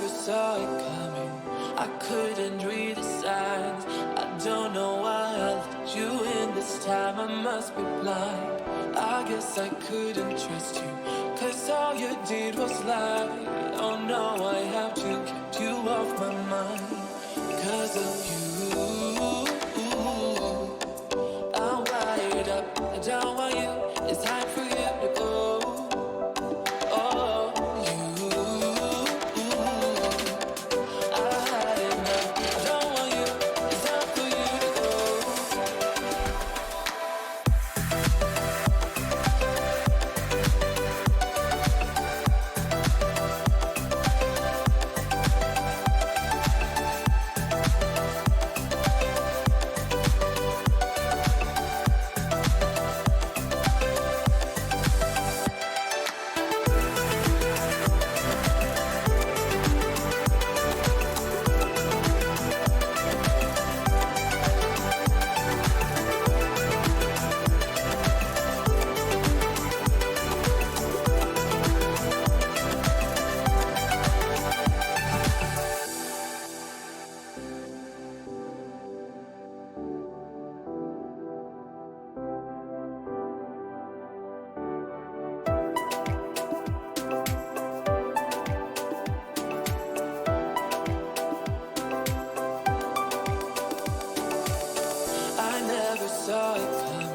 never saw it coming. I couldn't read the signs. I don't know why I let you in this time. I must be blind. I guess I couldn't trust you, 'cause all you did was lie. Oh no, I have to keep you off my mind. Because of you, I'm wired up. I don't want you. It's time for you to go. Oh, you, I had enough. I don't want you. It's time for you to go. I never saw it coming.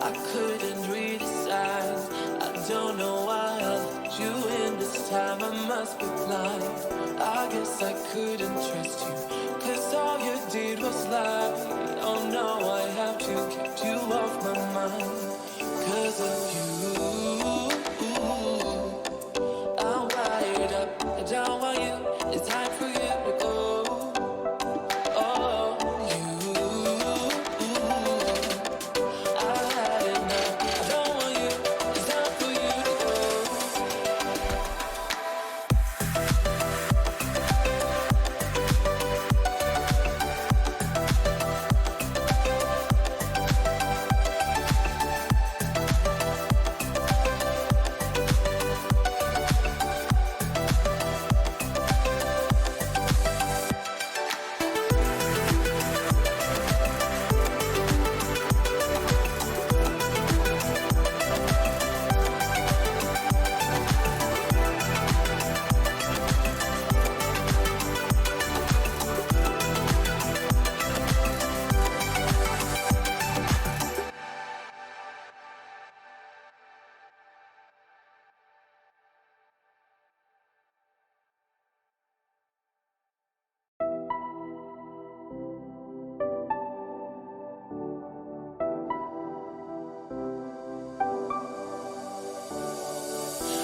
I couldn't read the signs. I don't know why I let you in this time. I must be blind. I guess I couldn't trust you, 'cause all you did was lie. Oh no, I have to keep you off my mind. 'Cause of you, I'm wired up. I don't want you. It's time for you to go. Oh, you, I had enough. I don't want you. It's time for you to go.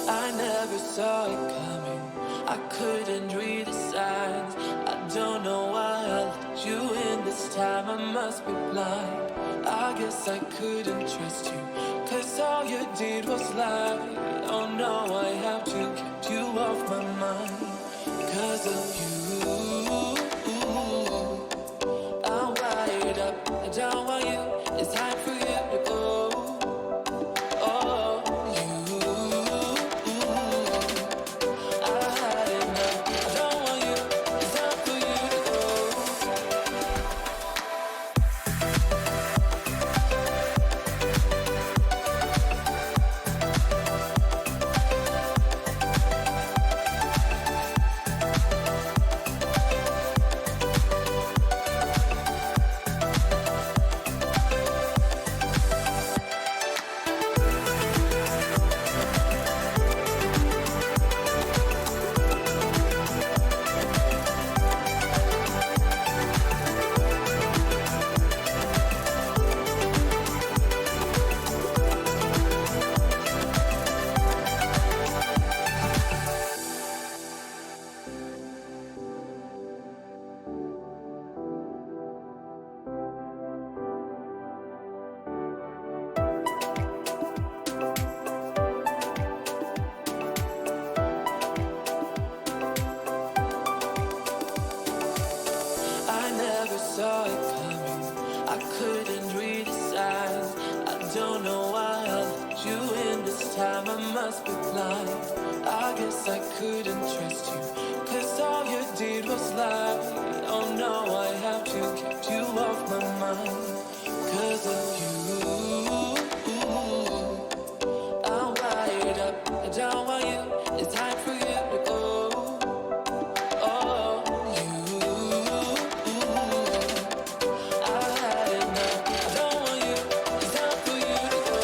I never saw it coming. I couldn't read the signs. I don't know why I let you in this time. I must be blind. I guess I couldn't trust you, 'cause all you did was lie. Oh no, I have to keep you off my mind. 'Cause of you, I'm wired up. I don't want you. It's time for you to go. Oh, you, I had enough. I don't want you. It's time for you to go. I never saw it coming. I couldn't read the signs. I don't know why I let you in this time. I must be blind. I guess I couldn't trust you, 'cause all you did was lie. Oh no, I have to keep you off my mind. 'Cause of you, I'm wired up. I don't want you, it's time for you to go. Oh, you, I had enough. I don't want you, it's time for you to go.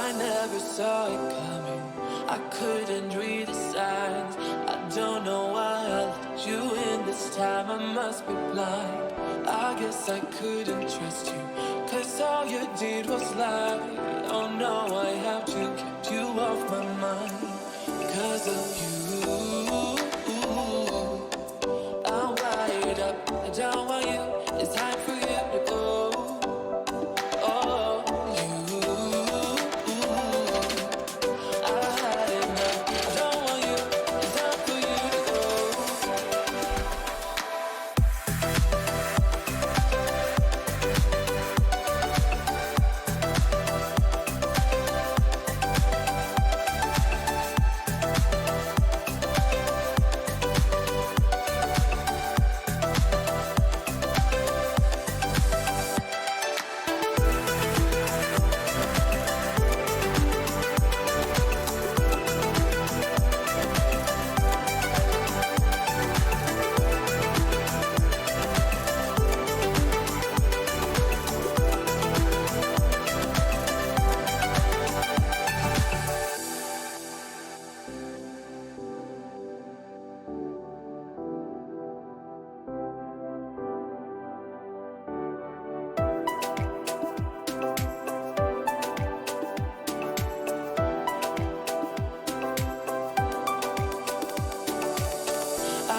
I never saw it coming. I couldn't read the signs. I don't know why I let you in this time. I must be blind. I guess I couldn't trust you, 'cause all you did was lie. Oh no, I have to keep you off my mind. 'Cause of you, I'm wired up. I don't want you, it's time for you to go. Oh, you, I had enough. I don't want you, it's time for you to go.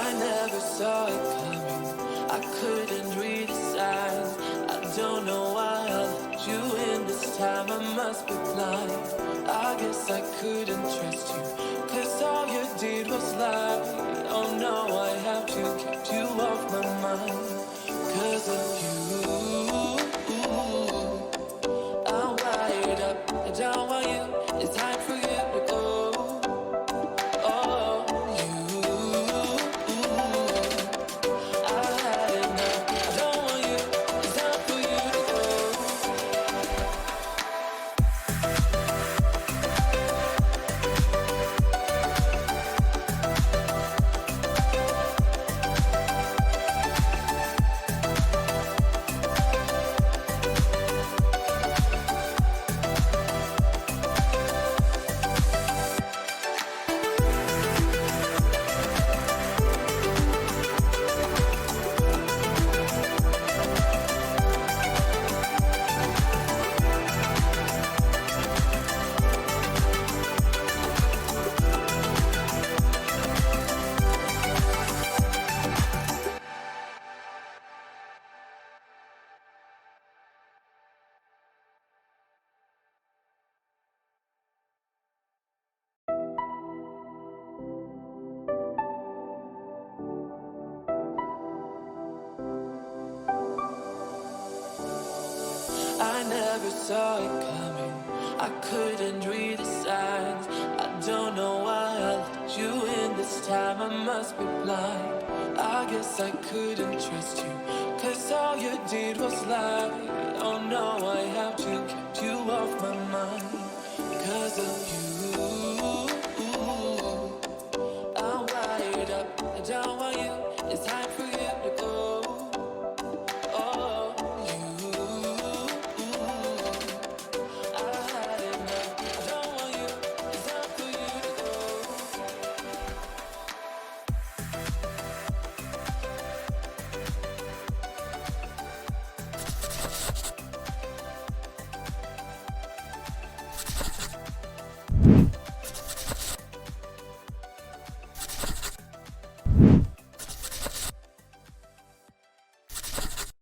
I never saw it coming. I couldn't read the signs. I don't know why I let you in this time. I must be blind. I guess I couldn't trust you, 'cause all you did was lie. Oh no, I have to keep you off my mind. 'Cause of you, I'm wired up. I don't want you, it's time for you to go. Oh, you, I had enough. I don't want you, it's time for you to go. I never saw it coming. I couldn't read the signs. I don't know why I let you in this time. I must be blind. I guess I couldn't trust you, 'cause all you did was lie. Oh no, I have to keep you off my mind. 'Cause of you,